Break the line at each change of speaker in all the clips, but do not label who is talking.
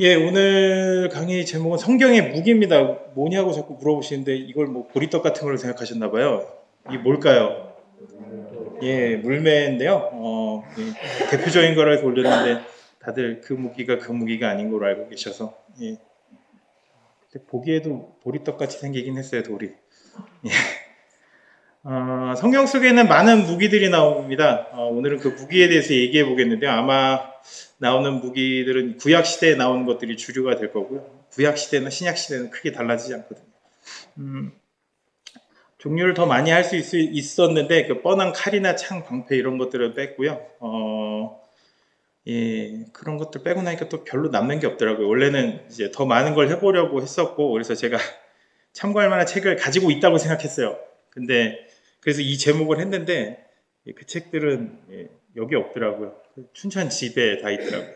예, 오늘 강의 제목은 성경의 무기입니다. 뭐냐고 자꾸 물어보시는데 이걸 뭐 보리떡 같은 걸로 생각하셨나 봐요. 이게 뭘까요? 예, 물매인데요. 예, 대표적인 거를 올렸는데 다들 그 무기가 그 무기가 아닌 걸로 알고 계셔서 예. 근데 보기에도 보리떡 같이 생기긴 했어요, 돌이. 성경 속에는 많은 무기들이 나옵니다. 오늘은 그 무기에 대해서 얘기해 보겠는데요. 아마 나오는 무기들은 구약 시대에 나오는 것들이 주류가 될 거고요. 구약 시대나 신약 시대는 크게 달라지지 않거든요. 음, 종류를 더 많이 할 수 있었는데 그 뻔한 칼이나 창, 방패 이런 것들을 뺐고요. 예, 그런 것들 빼고 나니까 또 별로 남는 게 없더라고요. 원래는 이제 더 많은 걸 해보려고 했었고, 그래서 제가 참고할 만한 책을 가지고 있다고 생각했어요. 근데 그래서 이 제목을 했는데 그 책들은 여기 없더라고요. 춘천 집에 다 있더라고요.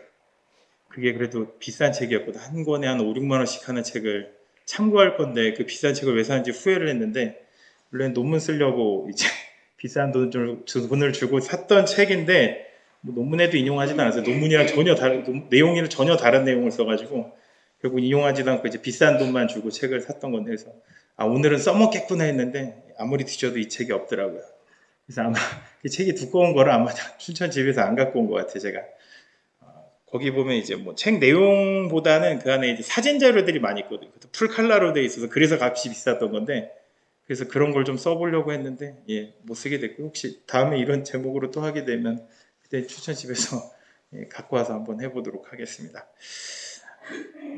그게 그래도 비싼 책이었거든. 한 권에 한 5, 6만 원씩 하는 책을 참고할 건데 그 비싼 책을 왜 사는지 후회를 했는데 원래 논문 쓰려고 이제 비싼 돈을 주고 샀던 책인데 뭐 논문에도 인용하지는 않았어요. 논문이랑 전혀 다른 내용이랑 전혀 다른 내용을 써가지고 결국 인용하지도 않고 이제 비싼 돈만 주고 책을 샀던 건데 그래서 오늘은 써먹겠구나 했는데 아무리 뒤져도 이 책이 없더라고요. 그래서 아마 이 책이 두꺼운 거를 아마 춘천 집에서 안 갖고 온 것 같아요. 제가 거기 보면 이제 뭐 책 내용보다는 그 안에 이제 사진 자료들이 많이 있거든요. 풀 칼라로 돼 있어서 그래서 값이 비쌌던 건데 그래서 그런 걸 좀 써보려고 했는데 예, 못 쓰게 됐고 혹시 다음에 이런 제목으로 또 하게 되면 그때 추천집에서 예, 갖고 와서 한번 해보도록 하겠습니다.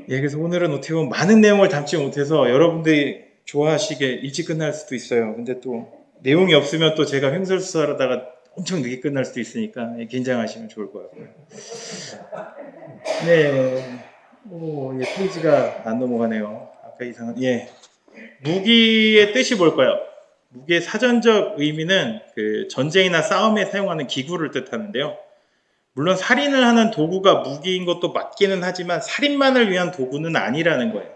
예, 그래서 오늘은 어떻게 보면 많은 내용을 담지 못해서 여러분들이 좋아하시게 일찍 끝날 수도 있어요. 근데 또 내용이 없으면 또 제가 횡설수설하다가 엄청 늦게 끝날 수도 있으니까 예, 긴장하시면 좋을 것 같고요. 네, 예, 페이지가 안 넘어가네요. 아까 이상한 예, 무기의 뜻이 뭘까요? 무기의 사전적 의미는 그 전쟁이나 싸움에 사용하는 기구를 뜻하는데요. 물론 살인을 하는 도구가 무기인 것도 맞기는 하지만 살인만을 위한 도구는 아니라는 거예요.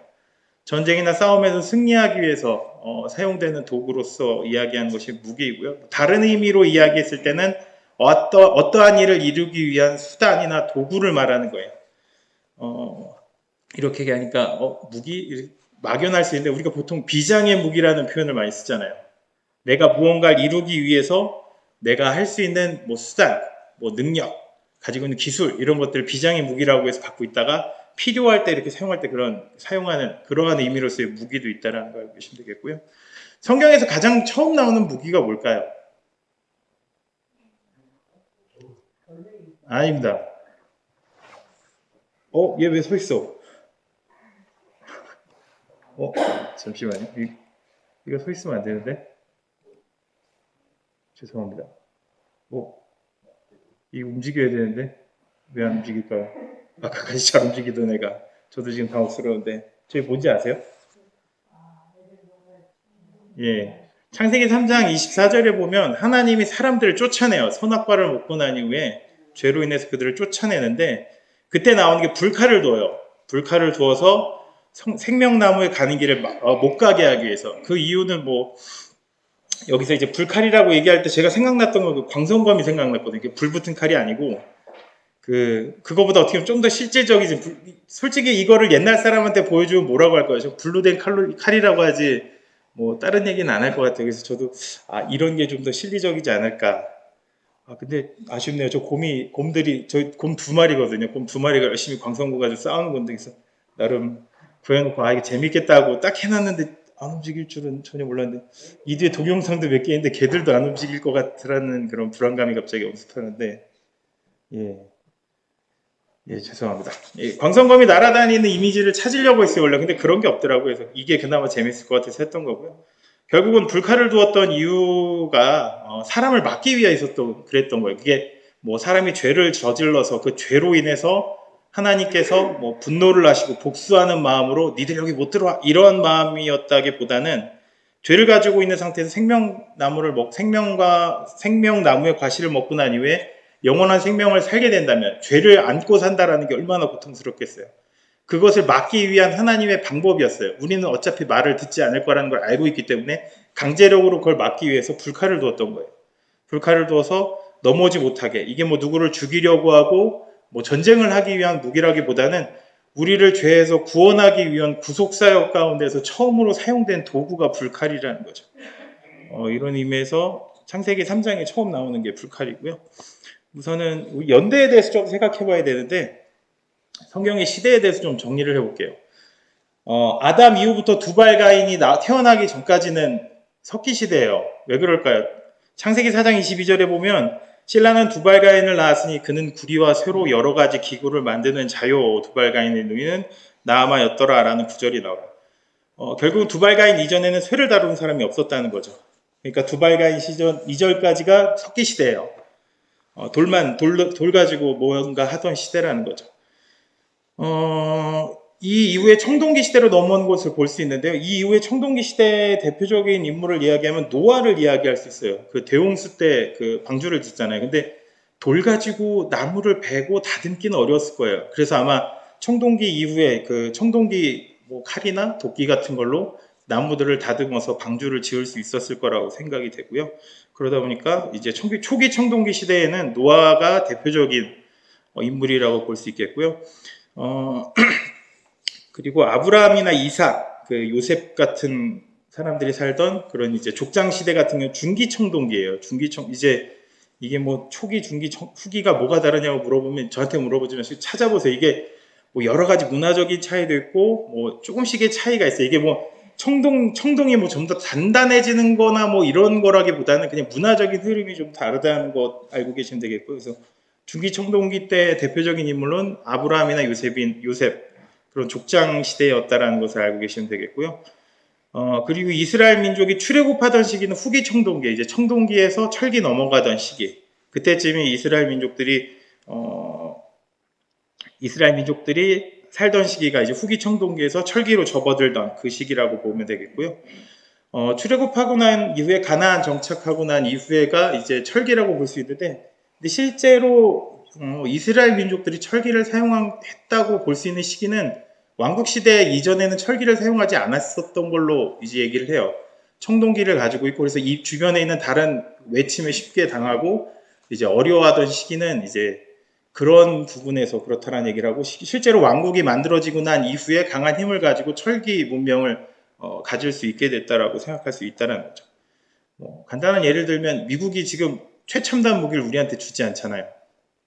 전쟁이나 싸움에서 승리하기 위해서 사용되는 도구로서 이야기하는 것이 무기이고요. 다른 의미로 이야기했을 때는 어떠한 일을 이루기 위한 수단이나 도구를 말하는 거예요. 이렇게 얘기하니까 무기 막연할 수 있는데 우리가 보통 비장의 무기라는 표현을 많이 쓰잖아요. 내가 무언가를 이루기 위해서 내가 할 수 있는 뭐 수단, 뭐 능력, 가지고 있는 기술 이런 것들을 비장의 무기라고 해서 갖고 있다가 필요할 때 이렇게 사용할 때 사용하는 그러한 의미로서의 무기도 있다라는 걸 알고 계시면 되겠고요. 성경에서 가장 처음 나오는 무기가 뭘까요? 아닙니다. 얘 왜 서 있어? 잠시만요. 이거 서 있으면 안 되는데? 죄송합니다. 이 움직여야 되는데 왜 안 움직일까요? 아까까지 잘 움직이던 애가 저도 지금 당혹스러운데 저희 뭔지 아세요? 예. 창세기 3장 24절에 보면 하나님이 사람들을 쫓아내요. 선악과를 먹고 난 이후에 죄로 인해서 그들을 쫓아내는데 그때 나오는 게 불칼을 두어요. 불칼을 두어서 생명나무에 가는 길을 못 가게 하기 위해서. 그 이유는 뭐 여기서 이제 불칼이라고 얘기할 때 제가 생각났던 건 그 광선검이 생각났거든요. 불붙은 칼이 아니고 그거보다 어떻게 보면 좀 더 실질적이지. 솔직히 이거를 옛날 사람한테 보여주면 뭐라고 할 거예요? 불로 된 칼이라고 하지, 뭐, 다른 얘기는 안 할 것 같아요. 그래서 저도, 이런 게 좀 더 실리적이지 않을까. 근데 아쉽네요. 저 곰 두 마리거든요. 곰 두 마리가 열심히 광선구 가지고 싸우는 건데, 그래서 나름 구해놓고, 이게 재밌겠다고 딱 해놨는데, 안 움직일 줄은 전혀 몰랐는데, 이 뒤에 동영상도 몇 개 있는데, 걔들도 안 움직일 것 같으라는 그런 불안감이 갑자기 엄습하는데, 예. 예, 죄송합니다. 광선검이 날아다니는 이미지를 찾으려고 했어요, 원래. 근데 그런 게 없더라고요. 그래서 이게 그나마 재밌을 것 같아서 했던 거고요. 결국은 불칼을 두었던 이유가 사람을 막기 위해서 또 그랬던 거예요. 그게 뭐 사람이 죄를 저질러서 그 죄로 인해서 하나님께서 뭐 분노를 하시고 복수하는 마음으로 니들 여기 못 들어와 이런 마음이었다기보다는 죄를 가지고 있는 상태에서 생명나무의 과실을 먹고 난 이후에 영원한 생명을 살게 된다면 죄를 안고 산다라는 게 얼마나 고통스럽겠어요. 그것을 막기 위한 하나님의 방법이었어요. 우리는 어차피 말을 듣지 않을 거라는 걸 알고 있기 때문에 강제력으로 그걸 막기 위해서 불칼을 두었던 거예요. 불칼을 두어서 넘어오지 못하게. 이게 뭐 누구를 죽이려고 하고 뭐 전쟁을 하기 위한 무기라기보다는 우리를 죄에서 구원하기 위한 구속사역 가운데서 처음으로 사용된 도구가 불칼이라는 거죠. 이런 의미에서 창세기 3장에 처음 나오는 게 불칼이고요. 우선은 우리 연대에 대해서 좀 생각해 봐야 되는데, 성경의 시대에 대해서 좀 정리를 해볼게요. 아담 이후부터 두발 가인이 태어나기 전까지는 석기 시대예요. 왜 그럴까요? 창세기 4장 22절에 보면 신라는 두발 가인을 낳았으니 그는 구리와 쇠로 여러 가지 기구를 만드는 자요, 두발 가인의 누이는 나아마였더라 라는 구절이 나와요. 결국 두발 가인 이전에는 쇠를 다루는 사람이 없었다는 거죠. 그러니까 두발 가인 시절 이전까지가 석기 시대예요. 돌 가지고 뭔가 하던 시대라는 거죠. 이 이후에 청동기 시대로 넘어온 것을 볼 수 있는데요. 이 이후에 청동기 시대의 대표적인 인물을 이야기하면 노아를 이야기할 수 있어요. 그 대홍수 때 그 방주를 짓잖아요. 근데 돌 가지고 나무를 베고 다듬기는 어려웠을 거예요. 그래서 아마 청동기 이후에 그 청동기 뭐 칼이나 도끼 같은 걸로 나무들을 다듬어서 방주를 지을 수 있었을 거라고 생각이 되고요. 그러다 보니까 이제 초기 청동기 시대에는 노아가 대표적인 인물이라고 볼 수 있겠고요. 그리고 아브라함이나 이삭, 그 요셉 같은 사람들이 살던 그런 이제 족장 시대 같은 경우 중기 청동기예요. 이제 이게 뭐 초기, 중기, 후기가 뭐가 다르냐고 물어보면 저한테 물어보지만 찾아보세요. 이게 뭐 여러 가지 문화적인 차이도 있고 뭐 조금씩의 차이가 있어요. 이게 뭐 청동이 뭐 좀 더 단단해지는 거나 뭐 이런 거라기보다는 그냥 문화적인 흐름이 좀 다르다는 거 알고 계시면 되겠고요. 그래서 중기 청동기 때 대표적인 인물은 아브라함이나 요셉 그런 족장 시대였다라는 것을 알고 계시면 되겠고요. 그리고 이스라엘 민족이 출애굽하던 시기는 후기 청동기, 이제 청동기에서 철기 넘어가던 시기. 그때쯤이 이스라엘 민족들이 살던 시기가 이제 후기 청동기에서 철기로 접어들던 그 시기라고 보면 되겠고요. 출애굽하고 난 이후에 가나안 정착하고 난 이후에가 이제 철기라고 볼 수 있는데, 근데 실제로 이스라엘 민족들이 철기를 사용했다고 볼 수 있는 시기는 왕국 시대 이전에는 철기를 사용하지 않았었던 걸로 이제 얘기를 해요. 청동기를 가지고 있고, 그래서 이 주변에 있는 다른 외침에 쉽게 당하고 이제 어려워하던 시기는 이제 그런 부분에서 그렇다는 얘기를 하고, 실제로 왕국이 만들어지고 난 이후에 강한 힘을 가지고 철기 문명을 가질 수 있게 됐다라고 생각할 수 있다는 거죠. 간단한 예를 들면 미국이 지금 최첨단 무기를 우리한테 주지 않잖아요.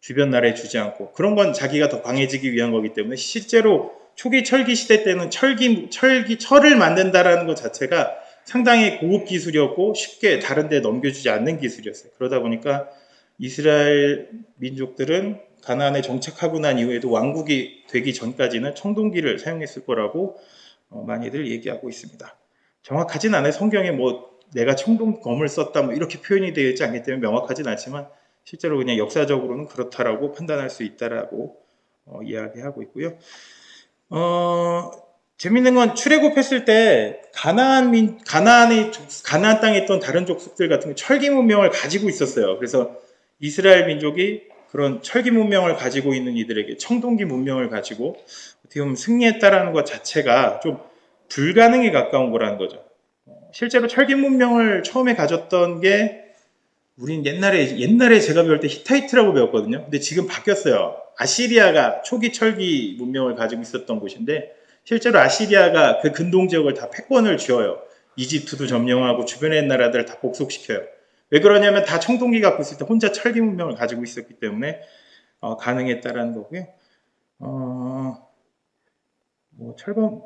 주변 나라에 주지 않고, 그런 건 자기가 더 강해지기 위한 거기 때문에 실제로 초기 철기 시대 때는 철을 만든다라는 것 자체가 상당히 고급 기술이었고 쉽게 다른 데 넘겨주지 않는 기술이었어요. 그러다 보니까 이스라엘 민족들은 가나안에 정착하고 난 이후에도 왕국이 되기 전까지는 청동기를 사용했을 거라고 많이들 얘기하고 있습니다. 정확하진 않아요. 성경에 뭐 내가 청동검을 썼다 뭐 이렇게 표현이 되어 있지 않기 때문에 명확하진 않지만 실제로 그냥 역사적으로는 그렇다라고 판단할 수 있다라고 이야기하고 있고요. 재밌는 건 출애굽했을 때 가나안 땅에 있던 다른 족속들 같은 게 철기 문명을 가지고 있었어요. 그래서 이스라엘 민족이 그런 철기 문명을 가지고 있는 이들에게 청동기 문명을 가지고 어떻게 보면 승리했다라는 것 자체가 좀 불가능에 가까운 거라는 거죠. 실제로 철기 문명을 처음에 가졌던 게 우린 옛날에 제가 배울 때 히타이트라고 배웠거든요. 근데 지금 바뀌었어요. 아시리아가 초기 철기 문명을 가지고 있었던 곳인데 실제로 아시리아가 그 근동 지역을 다 패권을 쥐어요. 이집트도 점령하고 주변의 나라들을 다 복속시켜요. 왜 그러냐면 다 청동기 갖고 있을 때 혼자 철기 문명을 가지고 있었기 때문에 가능했다라는 거고요. 뭐 철검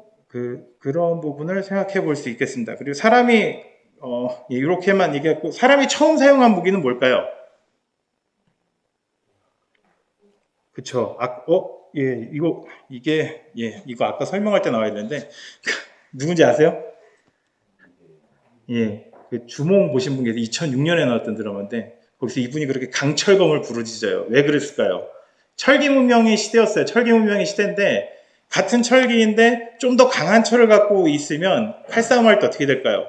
그런 부분을 생각해 볼 수 있겠습니다. 그리고 사람이 이렇게만 얘기했고, 사람이 처음 사용한 무기는 뭘까요? 그쵸. 이거 아까 설명할 때 나와야 되는데, 누군지 아세요? 예. 그 주몽 보신 분 계세요. 2006년에 나왔던 드라마인데, 거기서 이분이 그렇게 강철검을 부르짖어요. 왜 그랬을까요? 철기 문명의 시대였어요. 철기 문명의 시대인데, 같은 철기인데, 좀 더 강한 철을 갖고 있으면, 칼싸움할 때 어떻게 될까요?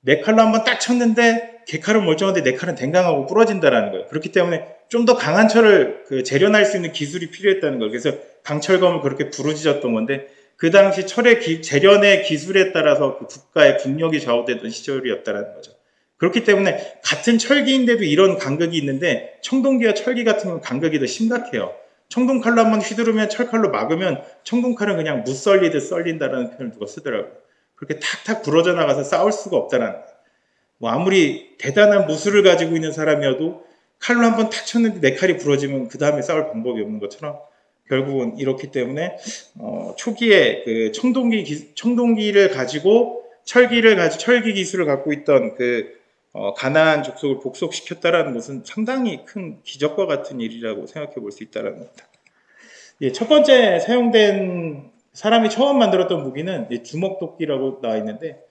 내 칼로 한번 딱 쳤는데 걔 칼은 멀쩡한데 내 칼은 댕강하고 부러진다라는 거예요. 그렇기 때문에 좀 더 강한 철을 재련할 수 있는 기술이 필요했다는 거예요. 그래서 강철검을 그렇게 부르짖었던 건데 그 당시 재련의 기술에 따라서 그 국가의 국력이 좌우되던 시절이었다는 거죠. 그렇기 때문에 같은 철기인데도 이런 간극이 있는데 청동기와 철기 같은 경우는 간극이 더 심각해요. 청동칼로 한번 휘두르면 철칼로 막으면 청동칼은 그냥 무 썰리듯 썰린다라는 표현을 누가 쓰더라고요. 그렇게 탁탁 부러져 나가서 싸울 수가 없다라는 거예요. 뭐 아무리 대단한 무술을 가지고 있는 사람이어도 칼로 한번 탁 쳤는데 내 칼이 부러지면 그 다음에 싸울 방법이 없는 것처럼 결국은 이렇기 때문에 초기에 그 청동기를 가지고 철기 기술을 갖고 있던 그 가나안 족속을 복속시켰다라는 것은 상당히 큰 기적과 같은 일이라고 생각해 볼 수 있다는 겁니다. 예, 첫 번째 사용된 사람이 처음 만들었던 무기는 주먹도끼라고 나와 있는데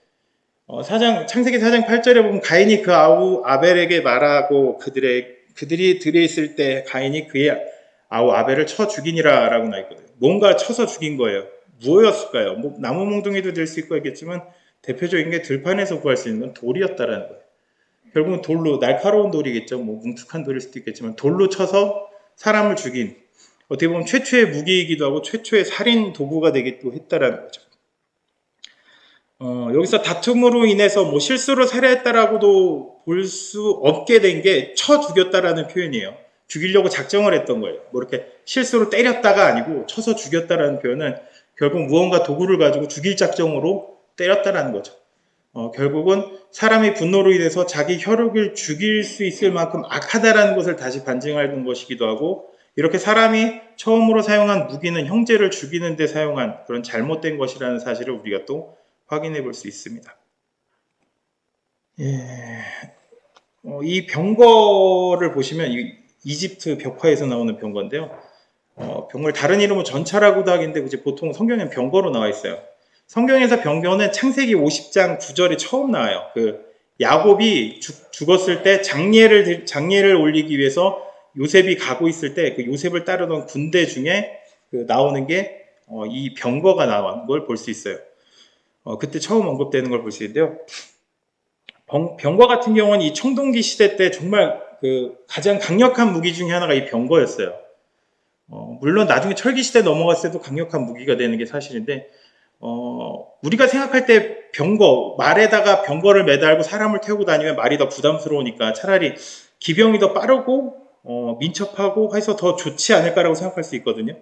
창세기 4장 8절에 보면 가인이 그 아우 아벨에게 말하고 그들이 들여있을 때 가인이 그의 아우 아벨을 쳐 죽이니라 라고 나와 있거든요. 뭔가 쳐서 죽인 거예요. 무엇이었을까요? 뭐 나무 몽둥이도 될 수 있고 했겠지만 대표적인 게 들판에서 구할 수 있는 건 돌이었다라는 거예요. 결국은 돌로, 날카로운 돌이겠죠. 뭐 뭉툭한 돌일 수도 있겠지만 돌로 쳐서 사람을 죽인, 어떻게 보면 최초의 무기이기도 하고 최초의 살인 도구가 되기도 했다라는 거죠. 여기서 다툼으로 인해서 뭐 실수로 살해했다라고도 볼 수 없게 된 게 쳐 죽였다라는 표현이에요. 죽이려고 작정을 했던 거예요. 뭐 이렇게 실수로 때렸다가 아니고 쳐서 죽였다라는 표현은 결국 무언가 도구를 가지고 죽일 작정으로 때렸다라는 거죠. 결국은 사람이 분노로 인해서 자기 혈육을 죽일 수 있을 만큼 악하다라는 것을 다시 반증하는 것이기도 하고, 이렇게 사람이 처음으로 사용한 무기는 형제를 죽이는 데 사용한 그런 잘못된 것이라는 사실을 우리가 또 확인해 볼 수 있습니다. 이 병거를 보시면 이집트 벽화에서 나오는 병거인데요. 병거를 다른 이름으로 전차라고도 하긴데 보통 성경에는 병거로 나와 있어요. 성경에서 병거는 창세기 50장 9절에 처음 나와요. 그 야곱이 죽었을 때 장례를 올리기 위해서 요셉이 가고 있을 때 그 요셉을 따르던 군대 중에 나오는 게 이 병거가 나온 걸 볼 수 있어요. 그때 처음 언급되는 걸 볼 수 있는데요. 병거 같은 경우는 이 청동기 시대 때 정말 가장 강력한 무기 중에 하나가 이 병거였어요. 물론 나중에 철기 시대 넘어갔을 때도 강력한 무기가 되는 게 사실인데, 우리가 생각할 때 말에다가 병거를 매달고 사람을 태우고 다니면 말이 더 부담스러우니까 차라리 기병이 더 빠르고 민첩하고 해서 더 좋지 않을까라고 생각할 수 있거든요.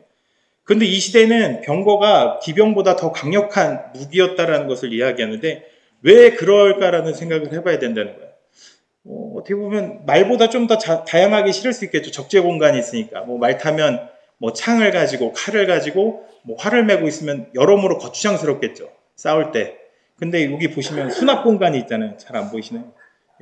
근데 이 시대는 병거가 기병보다 더 강력한 무기였다라는 것을 이야기하는데, 왜 그럴까라는 생각을 해봐야 된다는 거예요. 어떻게 보면 말보다 좀 더 다양하게 실을 수 있겠죠. 적재 공간이 있으니까. 말 타면 창을 가지고 칼을 가지고 활을 메고 있으면 여러모로 거추장스럽겠죠. 싸울 때. 근데 여기 보시면 수납 공간이 있잖아요. 잘 안 보이시나요?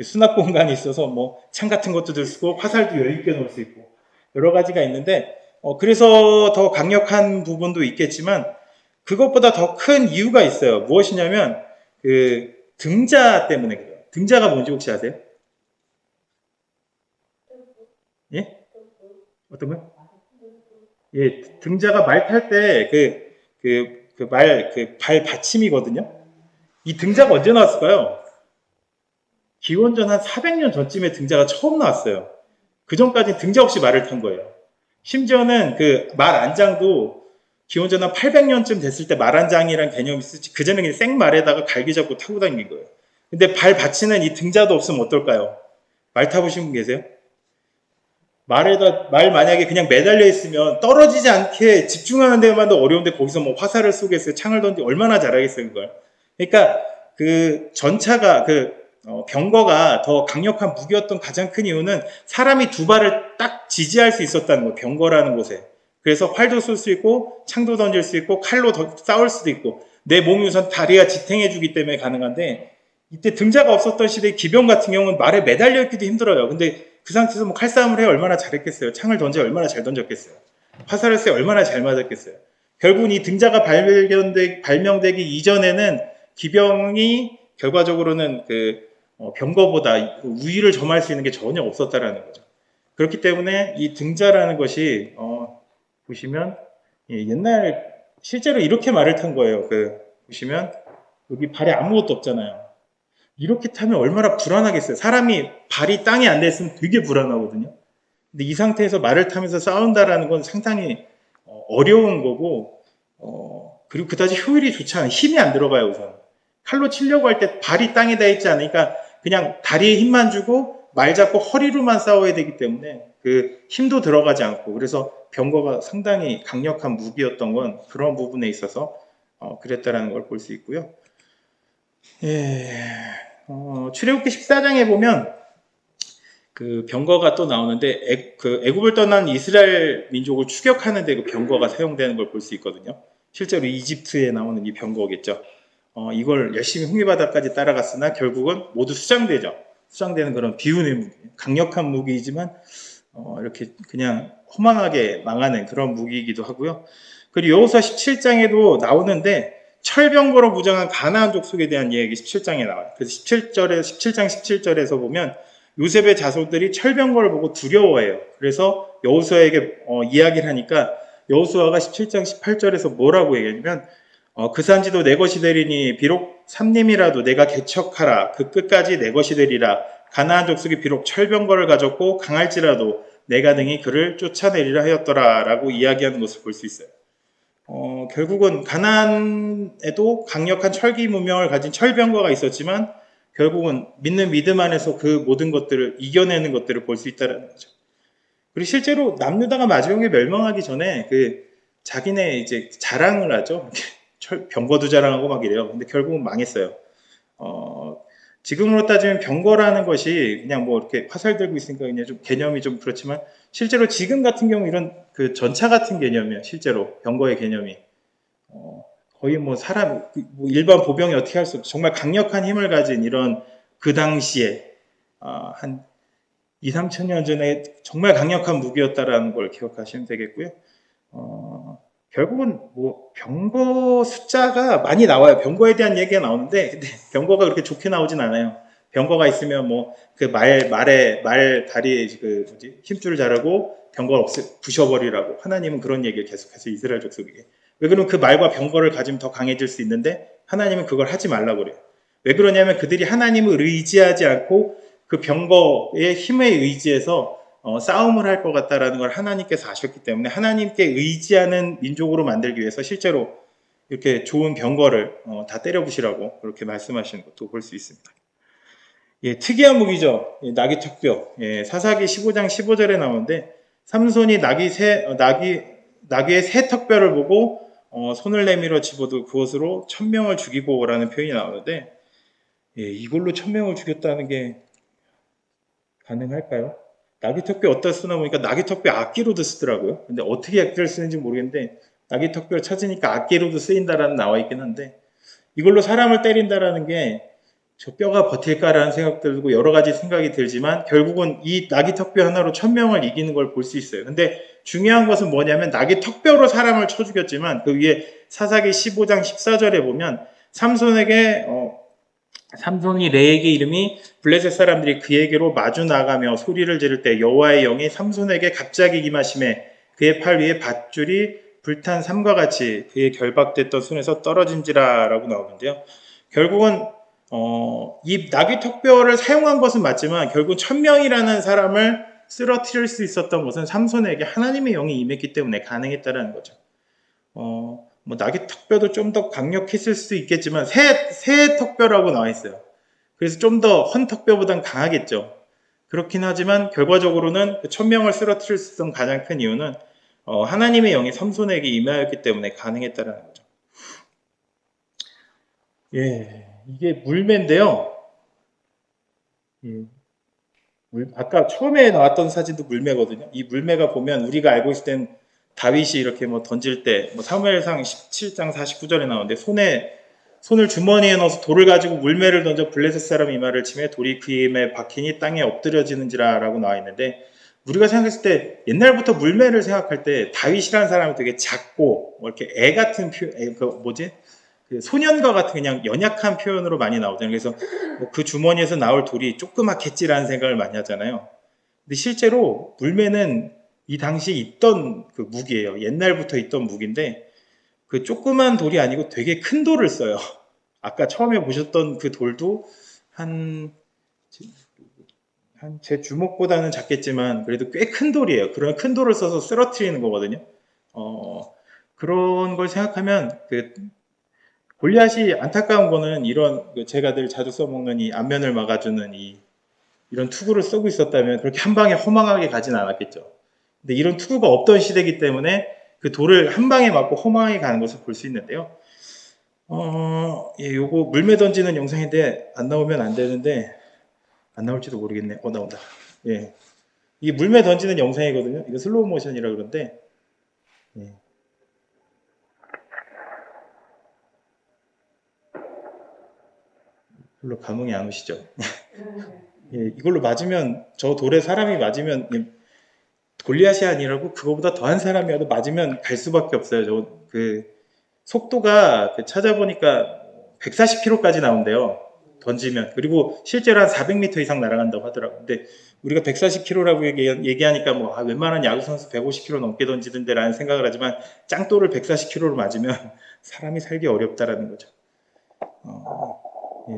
수납 공간이 있어서 창 같은 것도 들 수 있고 화살도 여유 있게 놓을 수 있고 여러 가지가 있는데, 그래서 더 강력한 부분도 있겠지만 그것보다 더 큰 이유가 있어요. 무엇이냐면 등자 때문에 그래요. 등자가 뭔지 혹시 아세요? 예? 어떤 거요? 예, 등자가 말 탈 때 발 받침이거든요. 이 등자가 언제 나왔을까요? 기원전 한 400년 전쯤에 등자가 처음 나왔어요. 그 전까지는 등자 없이 말을 탄 거예요. 심지어는 말 안장도 기원전 한 800년쯤 됐을 때 말 안장이란 개념이 있었지, 그전에는 생말에다가 갈기 잡고 타고 다닌 거예요. 근데 발 받치는 이 등자도 없으면 어떨까요? 말 타보신 분 계세요? 말 만약에 그냥 매달려 있으면 떨어지지 않게 집중하는 데만도 어려운데 거기서 화살을 쏘겠어요? 창을 던지 얼마나 잘하겠어요, 그걸? 그러니까 전차가 병거가 더 강력한 무기였던 가장 큰 이유는 사람이 두 발을 딱 지지할 수 있었다는 거예요. 병거라는 곳에. 그래서 활도 쏠 수 있고 창도 던질 수 있고 칼로 싸울 수도 있고 내 몸이 우선 다리가 지탱해 주기 때문에 가능한데, 이때 등자가 없었던 시대 기병 같은 경우는 말에 매달려 있기도 힘들어요. 근데 그 상태에서 칼싸움을 해 얼마나 잘했겠어요. 창을 던져 얼마나 잘 던졌겠어요. 화살을 쏘 얼마나 잘 맞았겠어요. 결국은 이 등자가 발명되기 이전에는 기병이 결과적으로는 병거보다 우위를 점할 수 있는 게 전혀 없었다라는 거죠. 그렇기 때문에 이 등자라는 것이 보시면 옛날 실제로 이렇게 말을 탄 거예요. 보시면 여기 발에 아무것도 없잖아요. 이렇게 타면 얼마나 불안하겠어요. 사람이 발이 땅에 안 닿으면 되게 불안하거든요. 근데 이 상태에서 말을 타면서 싸운다라는 건 상당히 어려운 거고, 그리고 그다지 효율이 좋지 않아요. 힘이 안 들어가요, 우선. 칼로 치려고 할 때 발이 땅에 닿아 있지 않으니까 그냥 다리에 힘만 주고 말 잡고 허리로만 싸워야 되기 때문에 그 힘도 들어가지 않고 그래서 병거가 상당히 강력한 무기였던 건 그런 부분에 있어서 그랬다라는 걸 볼 수 있고요. 예, 출애굽기 14장에 보면 그 병거가 또 나오는데 그 애굽을 떠난 이스라엘 민족을 추격하는데 그 병거가 사용되는 걸 볼 수 있거든요. 실제로 이집트에 나오는 이 병거겠죠. 이걸 열심히 흥미바다까지 따라갔으나 결국은 모두 수장되죠. 수장되는 그런 비운의 무기, 강력한 무기이지만 이렇게 그냥 허망하게 망하는 그런 무기이기도 하고요. 그리고 여호수아 17장에도 나오는데 철병거로 무장한 가나안 족속에 대한 이야기 17장에 나와요. 그래서 17장 17절에서 보면 요셉의 자손들이 철병거를 보고 두려워해요. 그래서 여호수아에게 이야기를 하니까 여호수아가 17장 18절에서 뭐라고 얘기하냐면 그 산지도 내 것이 되리니 비록 삼림이라도 내가 개척하라 그 끝까지 내 것이 되리라 가나안 족속이 비록 철병거를 가졌고 강할지라도 내가 능히 그를 쫓아내리라 하였더라 라고 이야기하는 것을 볼 수 있어요. 결국은 가나안에도 강력한 철기 문명을 가진 철병거가 있었지만 결국은 믿는 믿음 안에서 그 모든 것들을 이겨내는 것들을 볼 수 있다는 거죠. 그리고 실제로 남유다가 마지막에 멸망하기 전에 그 자기네 이제 자랑을 하죠. 병거도 자랑하고 막 이래요. 근데 결국은 망했어요. 지금으로 따지면 병거라는 것이 그냥 뭐 이렇게 화살 들고 있으니까 그냥 좀 개념이 좀 그렇지만 실제로 지금 같은 경우 이런 그 전차 같은 개념이에요. 실제로 병거의 개념이 거의 뭐 사람 뭐 일반 보병이 어떻게 할 수 없죠. 정말 강력한 힘을 가진 이런 그 당시에 한 2, 3천 년 전에 정말 강력한 무기였다라는 걸 기억하시면 되겠고요. 결국은 뭐 병거 숫자가 많이 나와요. 병거에 대한 얘기가 나오는데 근데 병거가 그렇게 좋게 나오진 않아요. 병거가 있으면 뭐 그 말 다리에 그 뭐지 힘줄을 자르고 병거를 부셔버리라고 하나님은 그런 얘기를 계속해서 이스라엘 족속에게 왜 그러면 그 말과 병거를 가지면 더 강해질 수 있는데 하나님은 그걸 하지 말라고 그래요. 왜 그러냐면 그들이 하나님을 의지하지 않고 그 병거의 힘에 의지해서 싸움을 할 것 같다라는 걸 하나님께서 아셨기 때문에 하나님께 의지하는 민족으로 만들기 위해서 실제로 이렇게 좋은 병거를 다 때려부시라고 그렇게 말씀하시는 것도 볼 수 있습니다. 예, 특이한 무기죠. 예, 나귀 턱뼈. 예, 사사기 15장 15절에 나오는데 삼손이 나귀의 새 턱뼈를 보고 손을 내밀어 집어도 그것으로 1000명을 죽이고 라는 표현이 나오는데 예, 이걸로 1000명을 죽였다는 게 가능할까요? 나귀턱뼈 어디다 쓰나 보니까 나귀턱뼈 악기로도 쓰더라고요. 근데 어떻게 악기를 쓰는지 모르겠는데 나귀턱뼈를 찾으니까 악기로도 쓰인다라는 나와 있긴 한데 이걸로 사람을 때린다라는 게 저 뼈가 버틸까라는 생각 들고 여러 가지 생각이 들지만 결국은 이 나귀턱뼈 하나로 1000명을 이기는 걸 볼 수 있어요. 근데 중요한 것은 뭐냐면 나귀턱뼈로 사람을 쳐 죽였지만 그 위에 사사기 15장 14절에 보면 삼손이 레에게 이름이 블레셋 사람들이 그에게로 마주 나가며 소리를 지를 때 여호와의 영이 삼손에게 갑자기 임하심에 그의 팔 위에 밧줄이 불탄 삼과 같이 그의 결박됐던 손에서 떨어진지라 라고 나오는데요. 결국은 이 나귀 턱뼈를 사용한 것은 맞지만 결국 1000명이라는 사람을 쓰러뜨릴 수 있었던 것은 삼손에게 하나님의 영이 임했기 때문에 가능했다는 거죠. 뭐 나귀 턱뼈도 좀 더 강력했을 수도 있겠지만 새 턱뼈라고 나와 있어요. 그래서 좀 더 헌 턱뼈보단 강하겠죠. 그렇긴 하지만 결과적으로는 1000명을 쓰러뜨릴 수 있었던 가장 큰 이유는 하나님의 영이 삼손에게 임하였기 때문에 가능했다는 거죠. 예, 이게 물매인데요. 예, 아까 처음에 나왔던 사진도 물매거든요. 이 물매가 보면 우리가 알고 있을 땐 다윗이 이렇게 뭐 던질 때, 뭐 사무엘상 17장 49절에 나오는데 손을 주머니에 넣어서 돌을 가지고 물매를 던져 블레셋 사람 이마를 치매 돌이 그 임에 박히니 땅에 엎드려지는지라라고 나와 있는데 우리가 생각했을 때 옛날부터 물매를 생각할 때 다윗이라는 사람이 되게 작고 뭐 이렇게 애 같은 그 소년과 같은 그냥 연약한 표현으로 많이 나오잖아요. 그래서 뭐그 주머니에서 나올 돌이 조그맣겠지라는 생각을 많이 하잖아요. 근데 실제로 물매는 이 당시에 있던 그 무기예요. 옛날부터 있던 무기인데 그 조그만 돌이 아니고 되게 큰 돌을 써요. 아까 처음에 보셨던 그 돌도 한 제 주먹보다는 작겠지만 그래도 꽤 큰 돌이에요. 그런 큰 돌을 써서 쓰러뜨리는 거거든요. 그런 걸 생각하면 그 골리앗이 안타까운 거는 이런 제가 늘 자주 써먹는 이 앞면을 막아주는 이 이런 투구를 쓰고 있었다면 그렇게 한 방에 허망하게 가진 않았겠죠. 근데 이런 투구가 없던 시대이기 때문에 그 돌을 한 방에 맞고 허망하게 가는 것을 볼 수 있는데요. 예, 요거 물매 던지는 영상인데 안 나오면 안 되는데 안 나올지도 모르겠네. 나온다. 예. 이 물매 던지는 영상이거든요. 이거 슬로우 모션이라 그러는데 예. 별로 감흥이 안 오시죠? 예, 이걸로 맞으면 저 돌에 사람이 맞으면 골리앗이 아니라고 그거보다 더한 사람이라도 맞으면 갈 수밖에 없어요. 그 속도가 찾아보니까 140km까지 나온대요. 던지면. 그리고 실제로 한 400m 이상 날아간다고 하더라고요. 근데 우리가 140km라고 얘기하니까 뭐 웬만한 야구선수 150km 넘게 던지던데 라는 생각을 하지만 짱돌을 140km로 맞으면 사람이 살기 어렵다라는 거죠. 예.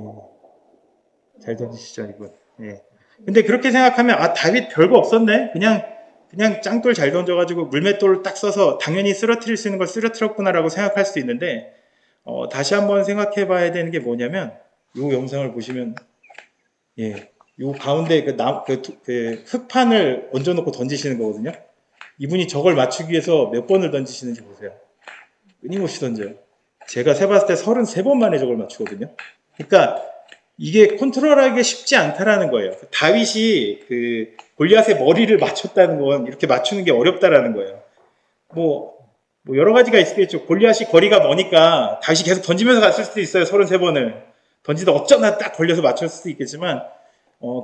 잘 던지시죠, 이분. 예. 근데 그렇게 생각하면 다윗 별거 없었네. 그냥 짱돌 잘 던져가지고 물맷돌 딱 써서 당연히 쓰러뜨릴 수 있는 걸 쓰러뜨렸구나라고 생각할 수도 있는데 다시 한번 생각해 봐야 되는 게 뭐냐면 이 영상을 보시면 예, 요 가운데 그 흙판을 얹어놓고 던지시는 거거든요. 이분이 저걸 맞추기 위해서 몇 번을 던지시는지 보세요. 끊임없이 던져요. 제가 세봤을 때 33번 만에 저걸 맞추거든요. 그러니까 이게 컨트롤하기 쉽지 않다라는 거예요. 다윗이 그 골리앗의 머리를 맞췄다는 건 이렇게 맞추는 게 어렵다라는 거예요. 뭐 여러 가지가 있겠죠. 골리앗이 거리가 머니까 다윗이 계속 던지면서 갔을 수도 있어요. 33번을. 던지다 어쩌나 딱 걸려서 맞췄을 수도 있겠지만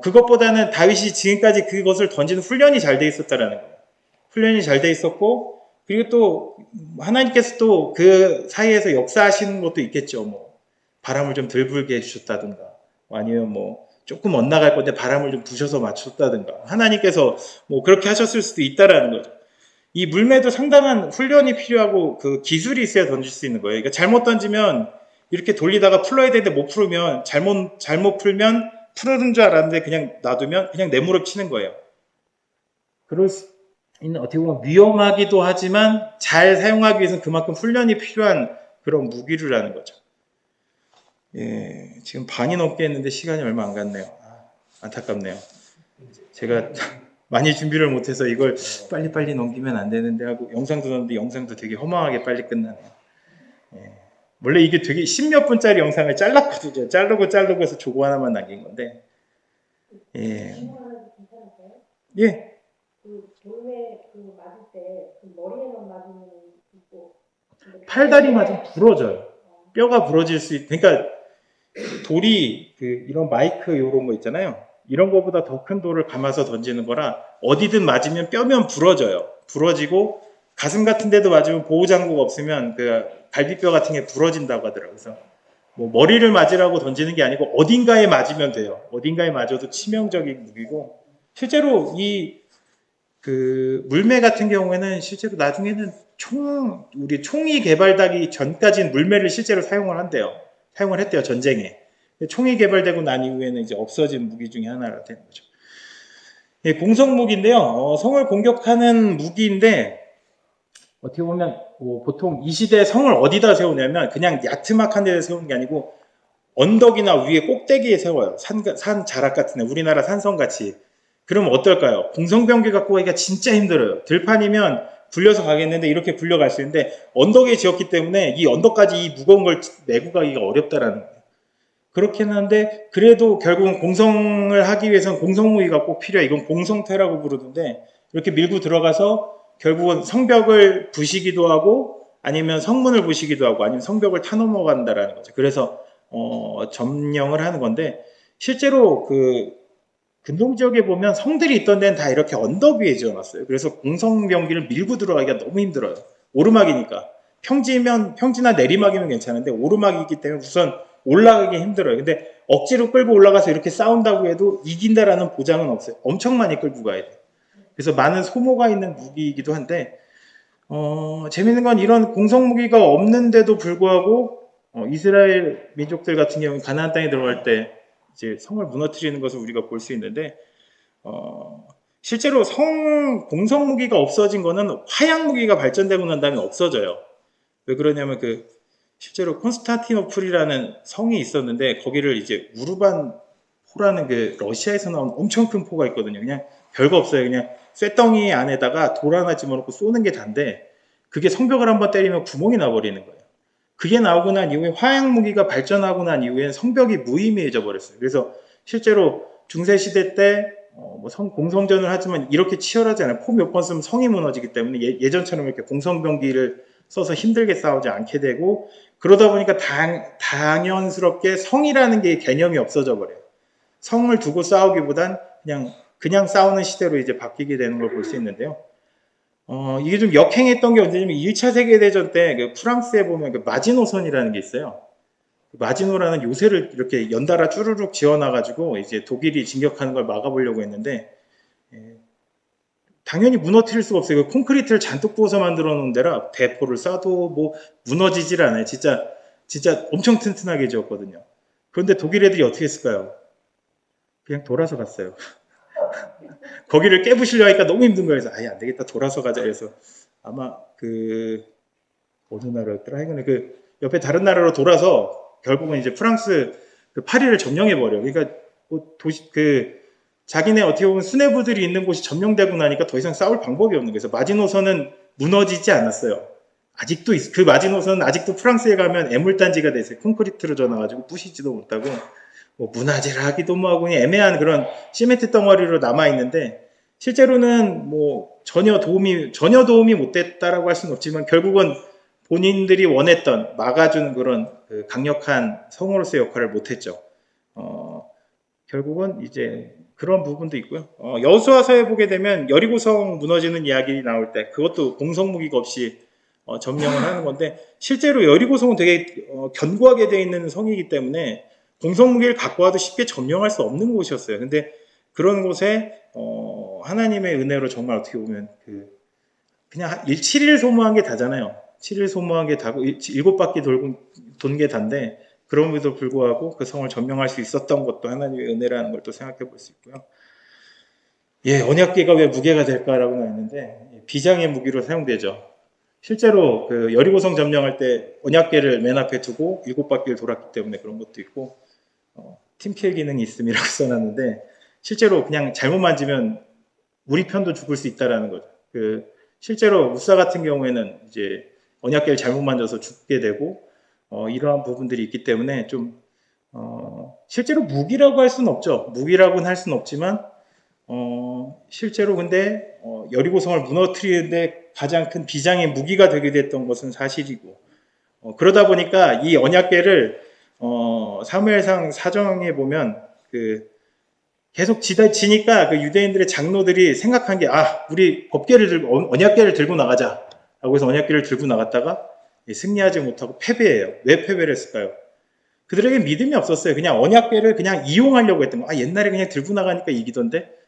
그것보다는 다윗이 지금까지 그것을 던지는 훈련이 잘 돼 있었다라는 거예요. 훈련이 잘 돼 있었고 그리고 또 하나님께서 또 그 사이에서 역사하시는 것도 있겠죠. 뭐 바람을 좀 덜 불게 해주셨다든가 아니면 뭐 조금 엇나갈 건데 바람을 좀 부셔서 맞췄다든가 하나님께서 뭐 그렇게 하셨을 수도 있다라는 거죠. 이 물매도 상당한 훈련이 필요하고 그 기술이 있어야 던질 수 있는 거예요. 그러니까 잘못 던지면 이렇게 돌리다가 풀어야 되는데 못 풀면 잘못 풀면 풀어둔 줄 알았는데 그냥 놔두면 그냥 내 무릎 치는 거예요. 그럴 수 있는 어떻게 보면 위험하기도 하지만 잘 사용하기 위해서는 그만큼 훈련이 필요한 그런 무기류라는 거죠. 예, 지금 반이 넘게 했는데 시간이 얼마 안 갔네요. 안타깝네요. 제가 많이 준비를 못해서 이걸 빨리빨리 넘기면 안 되는데 하고 영상도 넣었는데 영상도 되게 허망하게 빨리 끝나네요. 예. 원래 이게 되게 10몇 분짜리 영상을 잘랐거든요. 자르고 해서 조고 하나만 남긴 건데. 예. 예.
그 돌에 그 맞을 때 그 머리에만 맞으면 있고
팔다리 맞으면 부러져요. 뼈가 부러질 수 그러니까 돌이 이런 마이크 이런 거 있잖아요. 이런 거보다 더 큰 돌을 감아서 던지는 거라 어디든 맞으면 뼈면 부러져요. 부러지고 가슴 같은 데도 맞으면 보호장구가 없으면 그 갈비뼈 같은 게 부러진다고 하더라고요. 그래서 뭐 머리를 맞으라고 던지는 게 아니고 어딘가에 맞으면 돼요. 어딘가에 맞아도 치명적인 무기고 실제로 그 물매 같은 경우에는 실제로 나중에는 우리 총이 개발되기 전까지는 물매를 실제로 사용을 했대요, 전쟁에. 총이 개발되고 난 이후에는 이제 없어진 무기 중에 하나가 되는 거죠. 예, 공성 무기인데요. 성을 공격하는 무기인데 어떻게 보면 보통 이 시대에 성을 어디다 세우냐면 그냥 야트막한 데에 세우는 게 아니고 언덕이나 위에 꼭대기에 세워요. 산 자락 같은 데, 우리나라 산성 같이. 그러면 어떨까요? 공성병기 갖고 가기가 진짜 힘들어요. 들판이면 굴려서 가겠는데 이렇게 굴려갈 수 있는데 언덕에 지었기 때문에 이 언덕까지 이 무거운 걸 메고 가기가 어렵다라는 거예요. 그렇긴 한데 그래도 결국은 공성을 하기 위해서는 공성무기가 꼭 필요해요. 이건 공성태라고 부르는데 이렇게 밀고 들어가서 결국은 성벽을 부시기도 하고 아니면 성문을 부시기도 하고 아니면 성벽을 타넘어간다라는 거죠. 그래서 점령을 하는 건데 실제로 그 근동 지역에 보면 성들이 있던 데는 다 이렇게 언덕 위에 지어놨어요. 그래서 공성병기를 밀고 들어가기가 너무 힘들어요. 오르막이니까. 평지나 내리막이면 괜찮은데 오르막이기 때문에 우선 올라가기 힘들어요. 근데 억지로 끌고 올라가서 이렇게 싸운다고 해도 이긴다라는 보장은 없어요. 엄청 많이 끌고 가야 돼요. 그래서 많은 소모가 있는 무기이기도 한데 재밌는 건 이런 공성무기가 없는데도 불구하고 이스라엘 민족들 같은 경우는 가나안 땅에 들어갈 때 이제 성을 무너뜨리는 것을 우리가 볼 수 있는데 실제로 공성무기가 없어진 거는 화약무기가 발전되고 난 다음에 없어져요. 왜 그러냐면 실제로 콘스탄티노플이라는 성이 있었는데 거기를 이제 우르반 포라는 그 러시아에서 나온 엄청 큰 포가 있거든요. 그냥 별거 없어요. 그냥 쇳덩이 안에다가 돌 하나 집어넣고 쏘는 게 단데 그게 성벽을 한번 때리면 구멍이 나버리는 거예요. 그게 나오고 난 이후에 화약 무기가 발전하고 난 이후엔 성벽이 무의미해져 버렸어요. 그래서 실제로 중세 시대 때 공성전을 하지만 이렇게 치열하지 않아요. 포 몇 번 쓰면 성이 무너지기 때문에 예전처럼 이렇게 공성병기를 써서 힘들게 싸우지 않게 되고 그러다 보니까 당연스럽게 성이라는 게 개념이 없어져 버려요. 성을 두고 싸우기보단 그냥 싸우는 시대로 이제 바뀌게 되는 걸 볼 수 있는데요. 이게 좀 역행했던 게 언제냐면 1차 세계대전 때 그 프랑스에 보면 그 마지노선이라는 게 있어요. 마지노라는 요새를 이렇게 연달아 쭈루룩 지어놔가지고 이제 독일이 진격하는 걸 막아보려고 했는데, 당연히 무너뜨릴 수가 없어요. 그 콘크리트를 잔뜩 부어서 만들어 놓은 데라 대포를 쏴도 뭐 무너지질 않아요. 진짜 엄청 튼튼하게 지었거든요. 그런데 독일 애들이 어떻게 했을까요? 그냥 돌아서 갔어요. 거기를 깨부시려 하니까 너무 힘든 거예요. 그래서 아예 안 되겠다, 돌아서 가자. 그래서 아마 어느 나라였더라? 하여간 그 옆에 다른 나라로 돌아서 결국은 이제 프랑스 그 파리를 점령해 버려. 그러니까 뭐 자기네 어떻게 보면 수뇌부들이 있는 곳이 점령되고 나니까 더 이상 싸울 방법이 없는 거예요. 그래서 마지노선은 무너지지 않았어요. 아직도 그 마지노선은 아직도 프랑스에 가면 애물단지가 돼 있어요. 콘크리트로 져놔가지고 부시지도 못하고 뭐 문화재라기도 뭐하고 그냥 애매한 그런 시멘트 덩어리로 남아 있는데, 실제로는 뭐 전혀 도움이 못 됐다라고 할 수는 없지만 결국은 본인들이 원했던 막아주는 그런 그 강력한 성으로서의 역할을 못했죠. 결국은 이제 그런 부분도 있고요. 여수와서에 보게 되면 여리고성 무너지는 이야기 나올 때 그것도 공성무기가 없이 점령을 하는 건데, 실제로 여리고성은 되게 견고하게 되어 있는 성이기 때문에 공성무기를 갖고 와도 쉽게 점령할 수 없는 곳이었어요. 근데 그런 곳에 하나님의 은혜로 정말 어떻게 보면 그냥 7일 소모한 게 다잖아요. 7일 소모한 게 다고 7바퀴 돈 게 단데 그럼에도 불구하고 그 성을 점령할 수 있었던 것도 하나님의 은혜라는 걸 또 생각해 볼 수 있고요. 언약궤가 왜 무게가 될까라고 나왔는데 비장의 무기로 사용되죠. 실제로 그 여리고성 점령할 때 언약궤를 맨 앞에 두고 7바퀴를 돌았기 때문에 그런 것도 있고, 팀킬 기능이 있음이라고 써놨는데 실제로 그냥 잘못 만지면 우리 편도 죽을 수 있다라는 거죠. 실제로 무사 같은 경우에는 이제 언약궤를 잘못 만져서 죽게 되고 이러한 부분들이 있기 때문에 좀 실제로 무기라고 할 수는 없죠. 무기라고는 할 수는 없지만 실제로 근데 여리고성을 무너뜨리는데 가장 큰 비장의 무기가 되게 됐던 것은 사실이고, 그러다 보니까 이 언약궤를 사무엘상 사정에 보면 계속 지니까 그 유대인들의 장로들이 생각한 게 우리 법궤를 들고 언약궤를 들고 나가자 라고 해서 언약궤를 들고 나갔다가 승리하지 못하고 패배해요. 왜 패배를 했을까요? 그들에게 믿음이 없었어요. 그냥 언약궤를 그냥 이용하려고 했던 거. 옛날에 그냥 들고 나가니까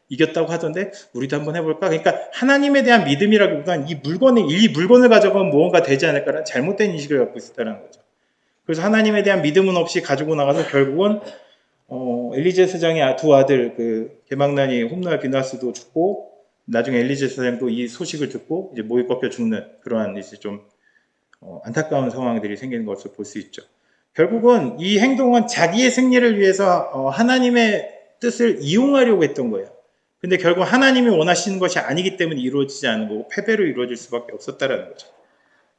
이겼다고 하던데 우리도 한번 해볼까? 그러니까 하나님에 대한 믿음이라기보다는 이 물건을 가져가면 무언가 되지 않을까라는 잘못된 인식을 갖고 있었다는 거죠. 그래서 하나님에 대한 믿음은 없이 가지고 나가서 결국은 엘리제 사장의 두 아들 게망난이 홈날 비나스도 죽고, 나중에 엘리제 사장도 이 소식을 듣고 이제 목이 꺾여 죽는 그러한 이제 좀 안타까운 상황들이 생기는 것을 볼 수 있죠. 결국은 이 행동은 자기의 승리를 위해서 하나님의 뜻을 이용하려고 했던 거예요. 근데 결국 하나님이 원하시는 것이 아니기 때문에 이루어지지 않은 거고 패배로 이루어질 수밖에 없었다라는 거죠.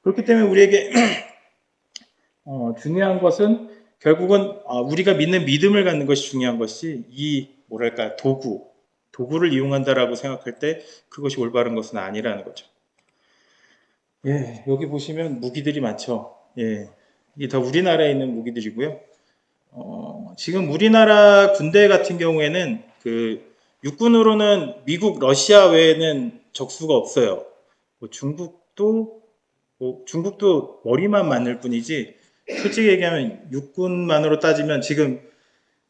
그렇기 때문에 우리에게 중요한 것은 결국은 우리가 믿는 믿음을 갖는 것이 중요한 것이 도구를 이용한다라고 생각할 때 그것이 올바른 것은 아니라는 거죠. 여기 보시면 무기들이 많죠. 이게 다 우리나라에 있는 무기들이고요. 지금 우리나라 군대 같은 경우에는 육군으로는 미국, 러시아 외에는 적수가 없어요. 중국도 머리만 많을 뿐이지, 솔직히 얘기하면 육군만으로 따지면 지금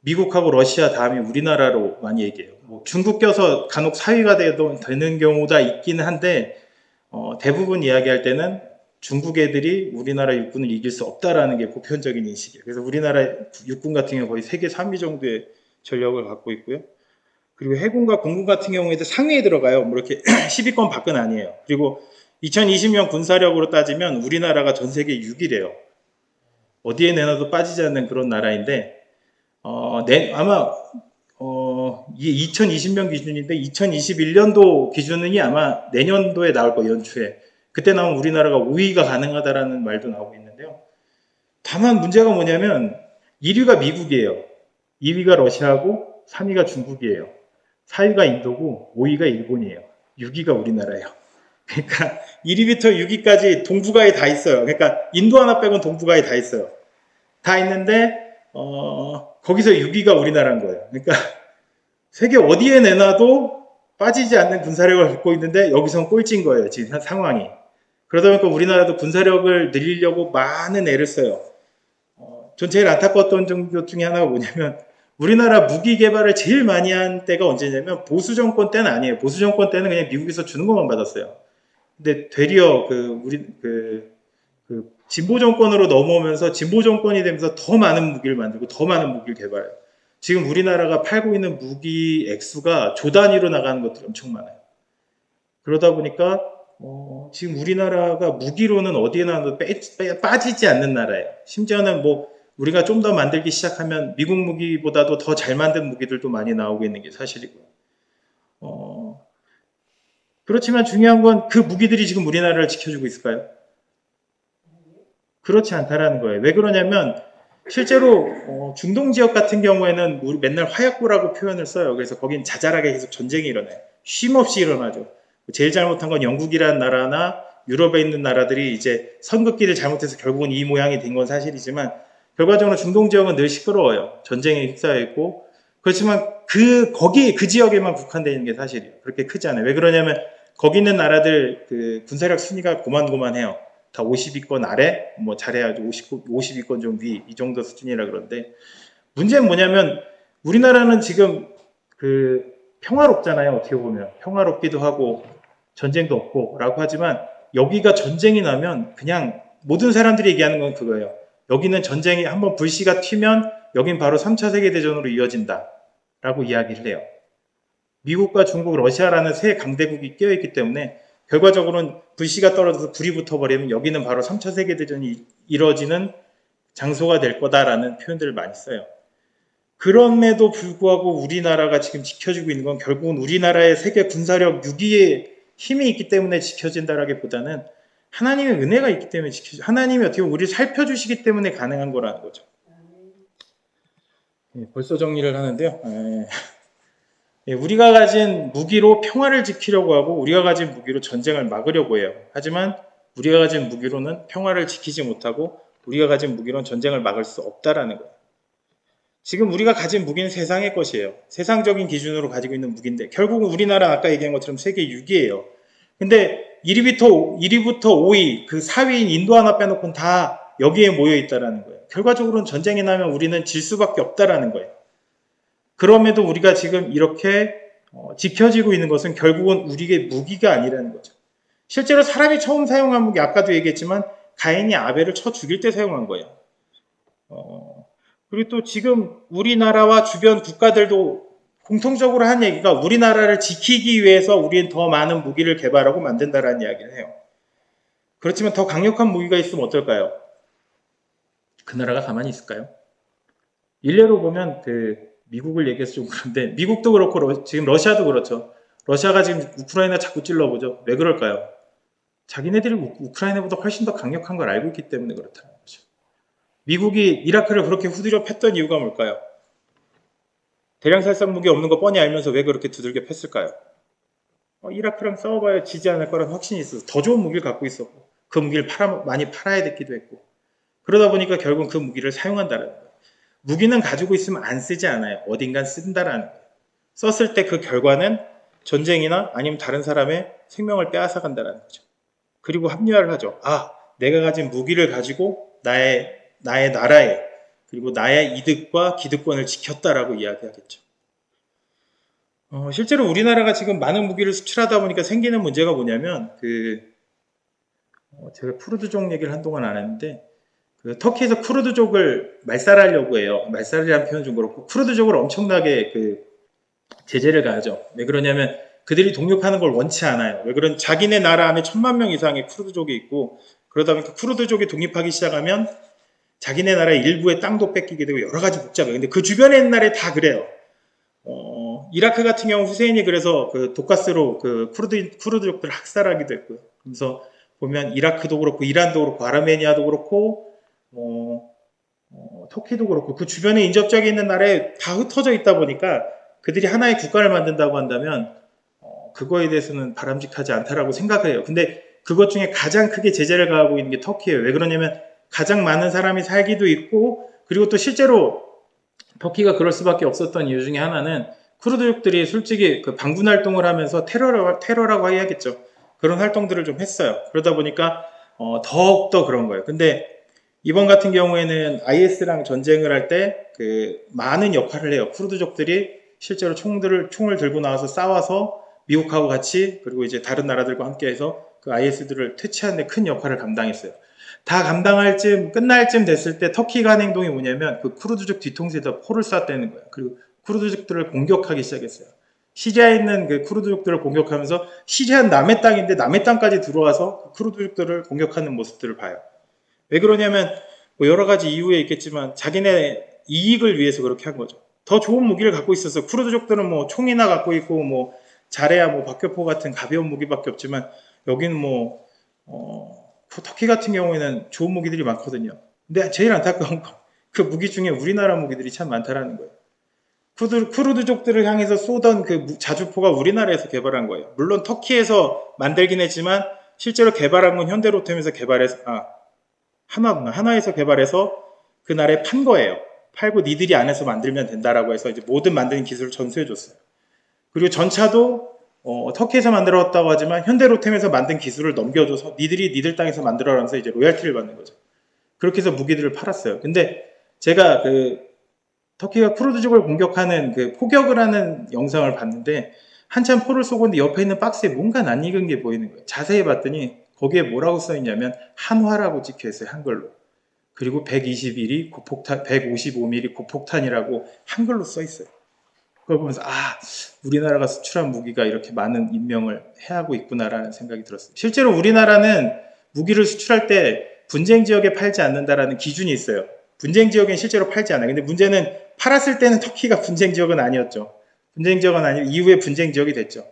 미국하고 러시아 다음에 우리나라로 많이 얘기해요. 중국 껴서 간혹 사위가 되는 경우가 있기는 한데 대부분 이야기할 때는 중국 애들이 우리나라 육군을 이길 수 없다라는 게 보편적인 인식이에요. 그래서 우리나라 육군 같은 경우 거의 세계 3위 정도의 전력을 갖고 있고요. 그리고 해군과 공군 같은 경우에도 상위에 들어가요. 이렇게 10위권 밖은 아니에요. 그리고 2020년 군사력으로 따지면 우리나라가 전 세계 6위래요. 어디에 내놔도 빠지지 않는 그런 나라인데, 아마 이게 2020년 기준인데 2021년도 기준이 아마 내년도에 나올 거예요, 연초에. 그때 나오면 우리나라가 5위가 가능하다라는 말도 나오고 있는데요. 다만 문제가 뭐냐면 1위가 미국이에요. 2위가 러시아고 3위가 중국이에요. 4위가 인도고 5위가 일본이에요. 6위가 우리나라예요. 그러니까 1위부터 6위까지 동북아에 다 있어요. 그러니까 인도 하나 빼곤 동북아에 다 있어요. 다 있는데 거기서 6위가 우리나라인 거예요. 그러니까 세계 어디에 내놔도 빠지지 않는 군사력을 갖고 있는데 여기선 꼴찌인 거예요. 지금 상황이. 그러다 보니까 우리나라도 군사력을 늘리려고 많은 애를 써요. 전 제일 안타까웠던 것 중에 하나가 뭐냐면 우리나라 무기 개발을 제일 많이 한 때가 언제냐면 보수 정권 때는 아니에요. 보수 정권 때는 그냥 미국에서 주는 것만 받았어요. 근데 되려 진보 정권으로 넘어오면서 진보 정권이 되면서 더 많은 무기를 만들고 더 많은 무기를 개발해요. 지금 우리나라가 팔고 있는 무기 액수가 조 단위로 나가는 것들이 엄청 많아요. 그러다 보니까 지금 우리나라가 무기로는 어디에 나와도 빠지지 않는 나라예요. 심지어는 뭐 우리가 좀 더 만들기 시작하면 미국 무기보다도 더 잘 만든 무기들도 많이 나오고 있는 게 사실이고요. 그렇지만 중요한 건 그 무기들이 지금 우리나라를 지켜주고 있을까요? 그렇지 않다라는 거예요. 왜 그러냐면 실제로 중동 지역 같은 경우에는 우리 맨날 화약고라고 표현을 써요. 그래서 거긴 자잘하게 계속 전쟁이 일어나요. 쉼 없이 일어나죠. 제일 잘못한 건 영국이라는 나라나 유럽에 있는 나라들이 이제 선긋기를 잘못해서 결국은 이 모양이 된 건 사실이지만 결과적으로 중동 지역은 늘 시끄러워요. 전쟁에 휩싸여 있고 그렇지만 그 지역에만 국한되어 있는 게 사실이에요. 그렇게 크지 않아요. 왜 그러냐면 거기 있는 나라들 그 군사력 순위가 고만고만해요. 다 50위권 아래, 뭐 잘해야지 50위권 좀 위, 이 정도 수준이라 그러는데 문제는 뭐냐면 우리나라는 지금 평화롭잖아요. 어떻게 보면 평화롭기도 하고 전쟁도 없고 라고 하지만 여기가 전쟁이 나면 그냥 모든 사람들이 얘기하는 건 그거예요. 여기는 전쟁이 한번 불씨가 튀면 여긴 바로 3차 세계대전으로 이어진다 라고 이야기를 해요. 미국과 중국, 러시아라는 세 강대국이 끼어있기 때문에 결과적으로는 불씨가 떨어져서 불이 붙어버리면 여기는 바로 3차 세계대전이 이뤄지는 장소가 될 거다라는 표현들을 많이 써요. 그럼에도 불구하고 우리나라가 지금 지켜지고 있는 건 결국은 우리나라의 세계 군사력 6위의 힘이 있기 때문에 지켜진다라기보다는 하나님의 은혜가 있기 때문에 하나님이 어떻게 보면 우리를 살펴주시기 때문에 가능한 거라는 거죠. 벌써 정리를 하는데요. 우리가 가진 무기로 평화를 지키려고 하고 우리가 가진 무기로 전쟁을 막으려고 해요. 하지만 우리가 가진 무기로는 평화를 지키지 못하고 우리가 가진 무기로는 전쟁을 막을 수 없다라는 거예요. 지금 우리가 가진 무기는 세상의 것이에요. 세상적인 기준으로 가지고 있는 무기인데 결국은 우리나라 아까 얘기한 것처럼 세계 6위예요. 근데 1위부터 5위, 그 4위인 인도 하나 빼놓고는 다 여기에 모여 있다라는 거예요. 결과적으로는 전쟁이 나면 우리는 질 수밖에 없다라는 거예요. 그럼에도 우리가 지금 이렇게 지켜지고 있는 것은 결국은 우리의 무기가 아니라는 거죠. 실제로 사람이 처음 사용한 무기, 아까도 얘기했지만 가인이 아벨을 쳐 죽일 때 사용한 거예요. 그리고 또 지금 우리나라와 주변 국가들도 공통적으로 한 얘기가 우리나라를 지키기 위해서 우리는 더 많은 무기를 개발하고 만든다라는 이야기를 해요. 그렇지만 더 강력한 무기가 있으면 어떨까요? 그 나라가 가만히 있을까요? 일례로 보면 미국을 얘기해서 좀 그런데 미국도 그렇고 지금 러시아도 그렇죠. 러시아가 지금 우크라이나 자꾸 찔러보죠. 왜 그럴까요? 자기네들이 우크라이나보다 훨씬 더 강력한 걸 알고 있기 때문에 그렇다는 거죠. 미국이 이라크를 그렇게 후드려 팼던 이유가 뭘까요? 대량 살상 무기 없는 거 뻔히 알면서 왜 그렇게 두들겨 팼을까요? 이라크랑 싸워봐야 지지 않을 거란 확신이 있어서 더 좋은 무기를 갖고 있었고 그 무기를 많이 팔아야 됐기도 했고 그러다 보니까 결국 그 무기를 사용한다는 거예요. 무기는 가지고 있으면 안 쓰지 않아요. 어딘간 쓴다라는 거예요. 썼을 때 그 결과는 전쟁이나 아니면 다른 사람의 생명을 빼앗아 간다는 거죠. 그리고 합리화를 하죠. 내가 가진 무기를 가지고 나의 나라에 그리고 나의 이득과 기득권을 지켰다라고 이야기하겠죠. 실제로 우리나라가 지금 많은 무기를 수출하다 보니까 생기는 문제가 뭐냐면 제가 쿠르드족 얘기를 한동안 안 했는데 터키에서 쿠르드족을 말살하려고 해요. 말살이라는 표현 좀 그렇고 쿠르드족을 엄청나게 제재를 가하죠. 왜 그러냐면 그들이 독립하는 걸 원치 않아요. 왜 그런 자기네 나라 안에 1000만 명 이상의 쿠르드족이 있고 그러다 보니까 쿠르드족이 독립하기 시작하면 자기네 나라의 일부의 땅도 뺏기게 되고 여러 가지 복잡해요. 근데 그 주변에 있는 나라에 다 그래요. 이라크 같은 경우 후세인이 그래서 그 독가스로 그 쿠르드족들을 학살하기도 했고요. 그래서 보면 이라크도 그렇고 이란도 그렇고 아르메니아도 그렇고 터키도 그렇고 그 주변에 인접적이 있는 나라에 다 흩어져 있다 보니까 그들이 하나의 국가를 만든다고 한다면 그거에 대해서는 바람직하지 않다라고 생각을 해요. 근데 그것 중에 가장 크게 제재를 가하고 있는 게 터키예요. 왜 그러냐면 가장 많은 사람이 살기도 있고 그리고 또 실제로 터키가 그럴 수밖에 없었던 이유 중에 하나는 쿠르드족들이 솔직히 그 방군 활동을 하면서 테러라고 해야겠죠. 그런 활동들을 좀 했어요. 그러다 보니까 더욱더 그런 거예요. 근데 이번 같은 경우에는 IS랑 전쟁을 할 때 그 많은 역할을 해요. 쿠르드족들이 실제로 총을 들고 나와서 싸워서 미국하고 같이 그리고 이제 다른 나라들과 함께해서 그 IS들을 퇴치하는 데 큰 역할을 감당했어요. 다 끝날 쯤 됐을 때 터키가 한 행동이 뭐냐면 그 쿠르드족 뒤통수에다 포를 쐈다는 거예요. 그리고 쿠르드족들을 공격하기 시작했어요. 시리아에 있는 그 쿠르드족들을 공격하면서 시리아는 남의 땅인데 남의 땅까지 들어와서 그 쿠르드족들을 공격하는 모습들을 봐요. 왜 그러냐면 뭐 여러 가지 이유에 있겠지만 자기네 이익을 위해서 그렇게 한 거죠. 더 좋은 무기를 갖고 있어서 쿠르드족들은 뭐 총이나 갖고 있고 뭐 잘해야 뭐 박격포 같은 가벼운 무기밖에 없지만 여기는 뭐 터키 같은 경우에는 좋은 무기들이 많거든요. 근데 제일 안타까운 건 그 무기 중에 우리나라 무기들이 참 많다라는 거예요. 쿠르드족들을 향해서 쏘던 그 자주포가 우리나라에서 개발한 거예요. 물론 터키에서 만들긴 했지만 실제로 개발한 건 현대로템에서 개발해서 하나에서 개발해서 그 나라에 판 거예요. 팔고 니들이 안에서 만들면 된다라고 해서 이제 모든 만드는 기술을 전수해 줬어요. 그리고 전차도 터키에서 만들었다고 하지만 현대로템에서 만든 기술을 넘겨줘서 니들 땅에서 만들어라면서 이제 로얄티를 받는 거죠. 그렇게 해서 무기들을 팔았어요. 근데 제가 그 터키가 쿠르드족을 공격하는 그 포격을 하는 영상을 봤는데 한참 포를 쏘고 있는데 옆에 있는 박스에 뭔가 낯익은 게 보이는 거예요. 자세히 봤더니 거기에 뭐라고 써있냐면 한화라고 찍혀있어요. 한글로. 그리고 121이 고폭탄, 155mm 고폭탄이라고 한글로 써있어요. 그걸 보면서 우리나라가 수출한 무기가 이렇게 많은 인명을 해하고 있구나라는 생각이 들었어요. 실제로 우리나라는 무기를 수출할 때 분쟁 지역에 팔지 않는다라는 기준이 있어요. 분쟁 지역엔 실제로 팔지 않아요. 근데 문제는 팔았을 때는 터키가 분쟁 지역은 아니었죠. 분쟁 지역은 아니고 이후에 분쟁 지역이 됐죠.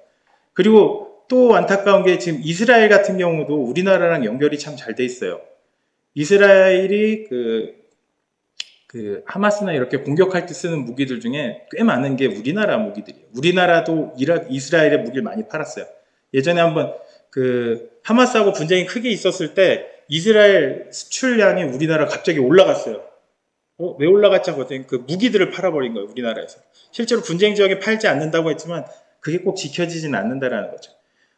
그리고 또 안타까운 게 지금 이스라엘 같은 경우도 우리나라랑 연결이 참 잘 돼 있어요. 이스라엘이 하마스나 이렇게 공격할 때 쓰는 무기들 중에 꽤 많은 게 우리나라 무기들이에요. 우리나라도 이스라엘에 무기를 많이 팔았어요. 예전에 한번 하마스하고 분쟁이 크게 있었을 때 이스라엘 수출량이 우리나라 갑자기 올라갔어요. 왜 올라갔지 하거든요. 그 무기들을 팔아버린 거예요. 우리나라에서. 실제로 분쟁 지역에 팔지 않는다고 했지만 그게 꼭 지켜지지는 않는다라는 거죠.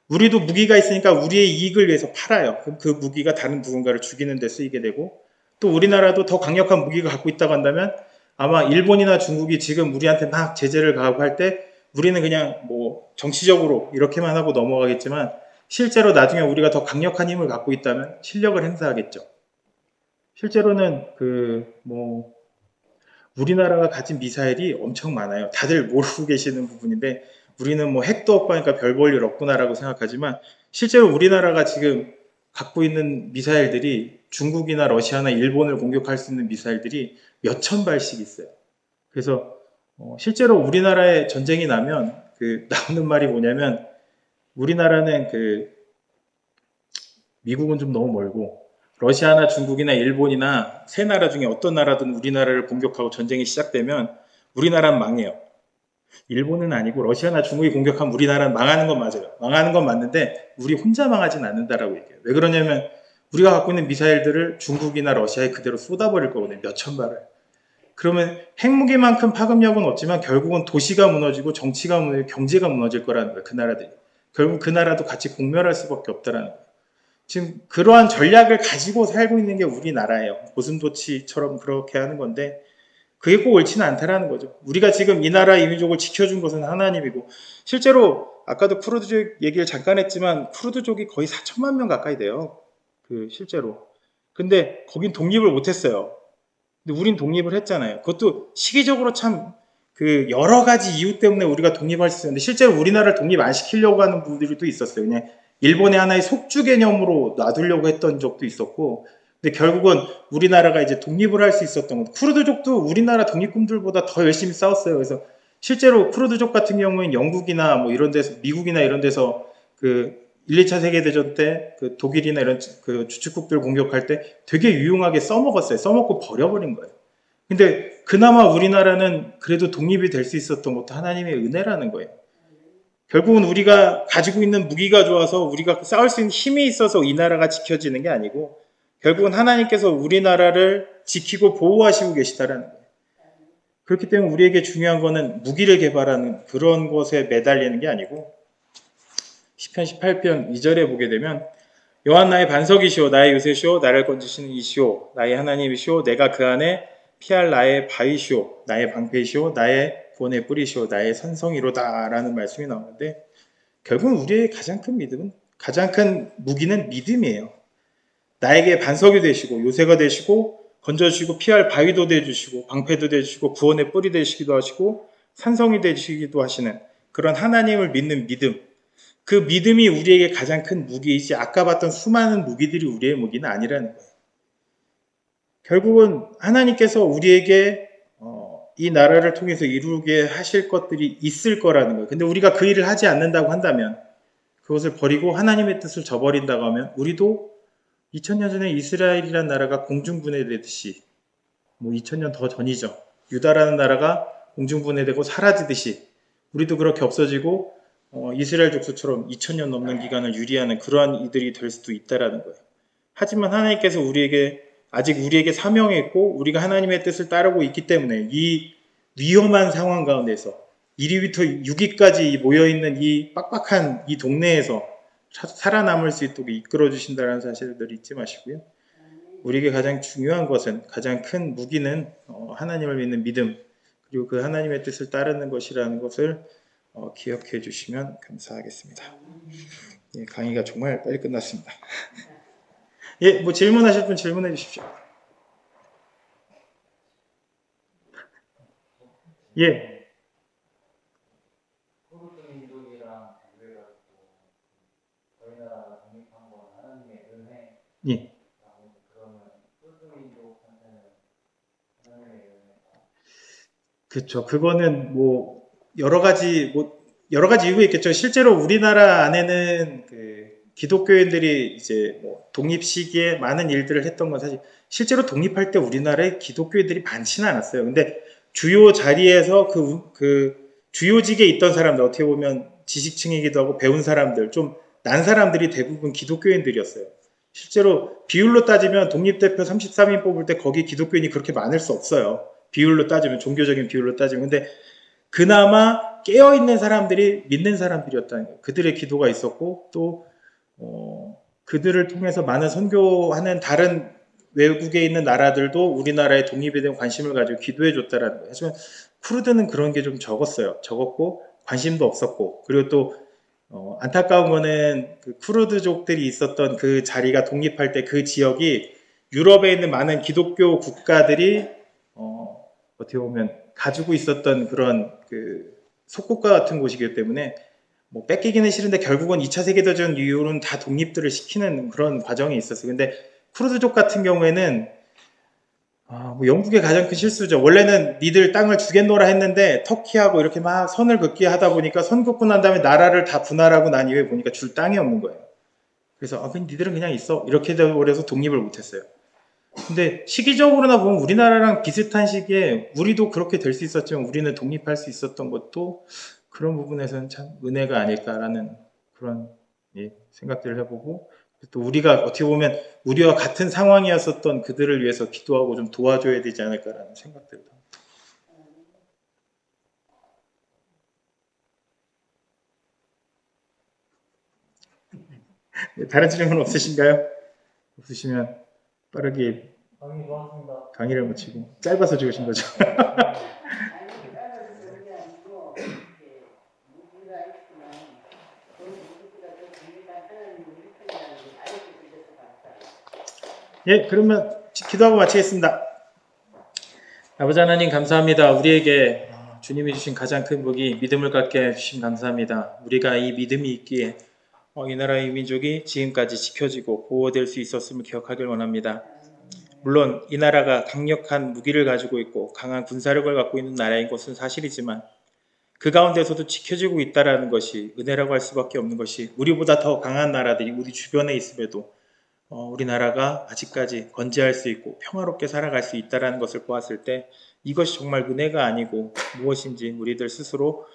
우리도 무기가 있으니까 우리의 이익을 위해서 팔아요. 그럼 그 무기가 다른 누군가를 죽이는 데 쓰이게 되고 또 우리나라도 더 강력한 무기가 갖고 있다고 한다면 아마 일본이나 중국이 지금 우리한테 막 제재를 가하고 할 때 우리는 그냥 뭐 정치적으로 이렇게만 하고 넘어가겠지만 실제로 나중에 우리가 더 강력한 힘을 갖고 있다면 실력을 행사하겠죠. 실제로는 우리나라가 가진 미사일이 엄청 많아요. 다들 모르고 계시는 부분인데 우리는 뭐 핵도 없고 하니까 별 볼 일 없구나라고 생각하지만 실제로 우리나라가 지금 갖고 있는 미사일들이 중국이나 러시아나 일본을 공격할 수 있는 미사일들이 몇천 발씩 있어요. 그래서 실제로 우리나라에 전쟁이 나면 나오는 말이 뭐냐면 우리나라는 미국은 좀 너무 멀고 러시아나 중국이나 일본이나 세 나라 중에 어떤 나라든 우리나라를 공격하고 전쟁이 시작되면 우리나라는 망해요. 일본은 아니고 러시아나 중국이 공격하면 우리나라는 망하는 건 맞아요. 망하는 건 맞는데 우리 혼자 망하진 않는다라고 얘기해요. 왜 그러냐면 우리가 갖고 있는 미사일들을 중국이나 러시아에 그대로 쏟아버릴 거거든요. 몇천 발을. 그러면 핵무기만큼 파급력은 없지만 결국은 도시가 무너지고 정치가 무너지고 경제가 무너질 거라는 거예요. 그 나라들이. 결국 그 나라도 같이 공멸할 수밖에 없다라는 거예요. 지금 그러한 전략을 가지고 살고 있는 게 우리나라예요. 고슴도치처럼 그렇게 하는 건데 그게 꼭 옳지는 않다라는 거죠. 우리가 지금 이 나라 이민족을 지켜준 것은 하나님이고 실제로 아까도 쿠르드족 얘기를 잠깐 했지만 쿠르드족이 거의 4천만 명 가까이 돼요. 실제로. 근데 거긴 독립을 못했어요. 근데 우린 독립을 했잖아요. 그것도 시기적으로 참 여러 가지 이유 때문에 우리가 독립할 수 있었는데 실제로 우리나라를 독립 안 시키려고 하는 분들이 또 있었어요. 그냥 일본의 하나의 속주 개념으로 놔두려고 했던 적도 있었고 근데 결국은 우리나라가 이제 독립을 할 수 있었던 것. 쿠르드족도 우리나라 독립군들보다 더 열심히 싸웠어요. 그래서 실제로 쿠르드족 같은 경우에는 영국이나 뭐 이런 데서, 미국이나 이런 데서 그 1, 2차 세계대전 때 그 독일이나 이런 그 주축국들 공격할 때 되게 유용하게 써먹었어요. 써먹고 버려버린 거예요. 근데 그나마 우리나라는 그래도 독립이 될 수 있었던 것도 하나님의 은혜라는 거예요. 결국은 우리가 가지고 있는 무기가 좋아서 우리가 싸울 수 있는 힘이 있어서 이 나라가 지켜지는 게 아니고 결국은 하나님께서 우리나라를 지키고 보호하시고 계시다라는 거예요. 그렇기 때문에 우리에게 중요한 거는 무기를 개발하는 그런 것에 매달리는 게 아니고 시편 18편 2절에 보게 되면 여호와 나의 반석이시오 나의 요새시오 나를 건지시는 이시오 나의 하나님이시오 내가 그 안에 피할 나의 바위시오 나의 방패시오 나의 구원의 뿌리시오 나의 산성이로다 라는 말씀이 나오는데 결국은 우리의 가장 큰 믿음은 가장 큰 무기는 믿음이에요. 나에게 반석이 되시고 요새가 되시고 건져주시고 피할 바위도 되주시고 방패도 되주시고 구원의 뿌리 되시기도 하시고 산성이 되시기도 하시는 그런 하나님을 믿는 믿음, 그 믿음이 우리에게 가장 큰 무기이지 아까 봤던 수많은 무기들이 우리의 무기는 아니라는 거예요. 결국은 하나님께서 우리에게 이 나라를 통해서 이루게 하실 것들이 있을 거라는 거예요. 근데 우리가 그 일을 하지 않는다고 한다면 그것을 버리고 하나님의 뜻을 저버린다고 하면 우리도 2000년 전에 이스라엘이라는 나라가 공중분해되듯이 뭐 2000년 더 전이죠. 유다라는 나라가 공중분해되고 사라지듯이 우리도 그렇게 없어지고 이스라엘 족속처럼 2000년 넘는 기간을 유리하는 그러한 이들이 될 수도 있다라는 거예요. 하지만 하나님께서 아직 우리에게 사명이 있고 우리가 하나님의 뜻을 따르고 있기 때문에 이 위험한 상황 가운데서 1위부터 6위까지 모여있는 이 빡빡한 이 동네에서 살아남을 수 있도록 이끌어 주신다는 사실을 잊지 마시고요. 우리에게 가장 중요한 것은 가장 큰 무기는 하나님을 믿는 믿음 그리고 그 하나님의 뜻을 따르는 것이라는 것을 기억해 주시면 감사하겠습니다. 예, 강의가 정말 빨리 끝났습니다. 예, 뭐 질문하실 분 질문해 주십시오. 예. 예. 그렇죠. 그거는 뭐 여러 가지 이유가 있겠죠. 실제로 우리나라 안에는 그 기독교인들이 이제 뭐 독립 시기에 많은 일들을 했던 건 사실 실제로 독립할 때 우리나라에 기독교인들이 많지는 않았어요. 근데 주요 자리에서 그 주요직에 있던 사람들 어떻게 보면 지식층이기도 하고 배운 사람들 좀 난 사람들이 대부분 기독교인들이었어요. 실제로 비율로 따지면 독립대표 33인 뽑을 때 거기 기독교인이 그렇게 많을 수 없어요. 비율로 따지면 종교적인 비율로 따지면 근데 그나마 깨어있는 사람들이 믿는 사람들이었다는 거예요. 그들의 기도가 있었고 또 그들을 통해서 많은 선교하는 다른 외국에 있는 나라들도 우리나라의 독립에 대한 관심을 가지고 기도해 줬다라는 거예요. 하지만 쿠르드는 그런 게 좀 적었고 관심도 없었고 그리고 또 안타까운 거는 그 쿠르드족들이 있었던 그 자리가 독립할 때 그 지역이 유럽에 있는 많은 기독교 국가들이 어떻게 보면 가지고 있었던 그런 그 속국가 같은 곳이기 때문에 뭐 뺏기기는 싫은데 결국은 2차 세계대전 이후로는 다 독립들을 시키는 그런 과정이 있었어요. 근데 쿠르드족 같은 경우에는 뭐 영국의 가장 큰 실수죠. 원래는 니들 땅을 주겠노라 했는데 터키하고 이렇게 막 선을 긋게 하다 보니까 선 긋고 난 다음에 나라를 다 분할하고 난 이후에 보니까 줄 땅이 없는 거예요. 그래서 그냥 니들은 그냥 있어 이렇게 돼버려서 독립을 못했어요. 근데 시기적으로나 보면 우리나라랑 비슷한 시기에 우리도 그렇게 될 수 있었지만 우리는 독립할 수 있었던 것도 그런 부분에서는 참 은혜가 아닐까라는 그런 생각들을 해보고 또 우리가 어떻게 보면 우리와 같은 상황이었었던 그들을 위해서 기도하고 좀 도와줘야 되지 않을까라는 생각들도 합니다. 다른 질문 없으신가요? 없으시면 빠르게 강의를 마치고 짧아서 좋으신 거죠. 예, 그러면 기도하고 마치겠습니다. 아버지 하나님 감사합니다. 우리에게 주님이 주신 가장 큰 복이 믿음을 갖게 해주신 감사합니다. 우리가 이 믿음이 있기에 이 나라의 민족이 지금까지 지켜지고 보호될 수 있었음을 기억하길 원합니다. 물론 이 나라가 강력한 무기를 가지고 있고 강한 군사력을 갖고 있는 나라인 것은 사실이지만 그 가운데서도 지켜지고 있다라는 것이 은혜라고 할 수밖에 없는 것이, 우리보다 더 강한 나라들이 우리 주변에 있음에도 우리나라가 아직까지 건재할 수 있고 평화롭게 살아갈 수 있다는 것을 보았을 때 이것이 정말 은혜가 아니고 무엇인지 우리들 스스로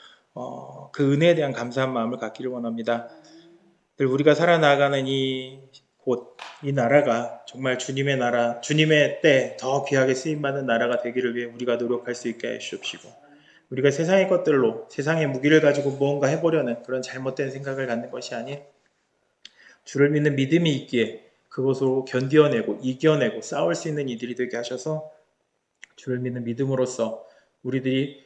그 은혜에 대한 감사한 마음을 갖기를 원합니다. 늘 우리가 살아나가는 이 나라가 정말 주님의 나라, 주님의 때 더 귀하게 쓰임받는 나라가 되기를 위해 우리가 노력할 수 있게 해주십시고, 우리가 세상의 것들로 세상의 무기를 가지고 무언가 해보려는 그런 잘못된 생각을 갖는 것이 아닌 주를 믿는 믿음이 있기에 그것으로 견디어내고 이겨내고 싸울 수 있는 이들이 되게 하셔서 주를 믿는 믿음으로써 우리들이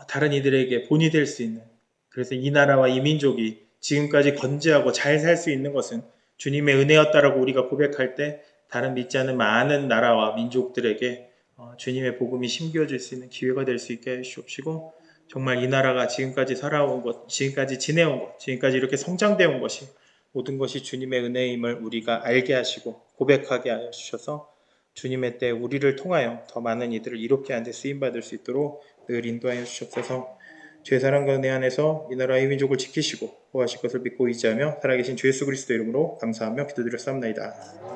다른 이들에게 본이 될 수 있는, 그래서 이 나라와 이 민족이 지금까지 건재하고 잘 살 수 있는 것은 주님의 은혜였다라고 우리가 고백할 때 다른 믿지 않는 많은 나라와 민족들에게 주님의 복음이 심겨질 수 있는 기회가 될 수 있게 해주시옵시고, 정말 이 나라가 지금까지 살아온 것, 지금까지 지내온 것, 지금까지 이렇게 성장되어 온 것이 모든 것이 주님의 은혜임을 우리가 알게 하시고 고백하게 하여 주셔서 주님의 때 우리를 통하여 더 많은 이들을 이롭게 하는 데 쓰임받을 수 있도록 늘 인도하여 주옵소서. 죄 사랑과 은혜 안에서 이 나라의 민족을 지키시고 보호하실 것을 믿고 의지하며 살아계신 주 예수 그리스도 이름으로 감사하며 기도드렸사옵나이다.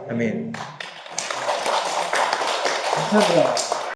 아멘.
감사합니다.